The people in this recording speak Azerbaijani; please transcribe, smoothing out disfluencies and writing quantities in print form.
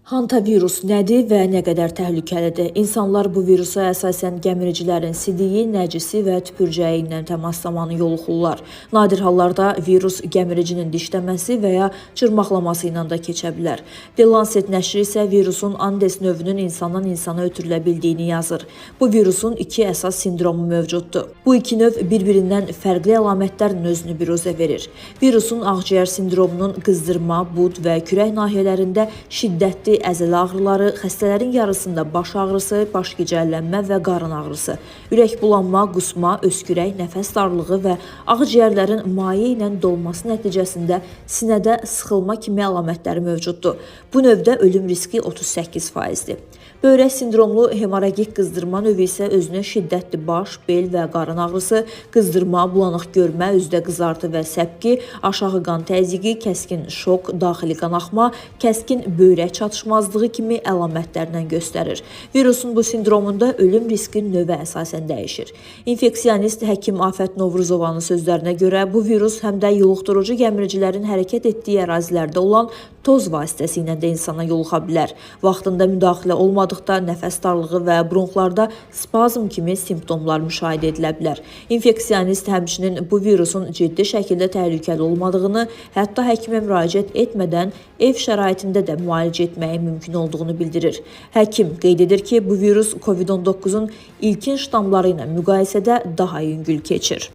Hantavirus nədir və nə qədər təhlükəlidir? İnsanlar bu virusa əsasən gəmiricilərin sidiyi, nəcisi və tüpürcəyi ilə təmas zamanı yoluxurlar. Nadir hallarda virus gəmiricinin dişləməsi və ya cırmaqlaması ilə də keçə bilər. The Lancet nəşri isə virusun Andes növünün insandan insana ötürülə bildiyini yazır. Bu virusun iki əsas sindromu mövcuddur. Bu iki növ bir-birindən fərqli əlamətlərlə özünü biruzə verir. Virusun ağciyər sindromunun qızdırma, bud və kürək nahiyələrində şiddətli əzələ ağrıları, xəstələrin yarısında baş ağrısı, baş gicəllənmə və qarın ağrısı, ürək bulanma, qusma, öskürək, nəfəs darlığı və ağciyərlərin maye ilə dolması nəticəsində sinədə sıxılma kimi əlamətləri mövcuddur. Bu növdə ölüm riski 38%-dir. Böyrək sindromlu hemoragik qızdırma növü isə özünə şiddətli baş, bel və qarın ağrısı, qızdırma, bulanıq görmə, üzdə qızartı və səpki, aşağı qan təzyiqi, kəskin şok, daxili qanaxma, kəskin böyrək çatışmazlığı kimi əlamətlərlə göstərir. Virusun bu sindromunda ölüm riski növə əsasən dəyişir. İnfeksionist həkim Afət Novruzovanın sözlərinə görə bu virus həm də yoluxdurucu gəmiricilərin hərəkət etdiyi ərazilərdə olan toz vasitəsilə də insana yoluxa bilər. Vaxtında müdaxilə olmadıqda nəfəs darlığı və bronxlarda spazm kimi simptomlar müşahidə edilə bilər. İnfeksionist həmçinin bu virusun ciddi şəkildə təhlükəli olmadığını, hətta həkimə müraciət etmədən ev şəraitində də müalicə etməyin mümkün olduğunu bildirir. Həkim qeyd edir ki, bu virus COVID-19-un ilkin ştamları ilə müqayisədə daha yüngül keçir.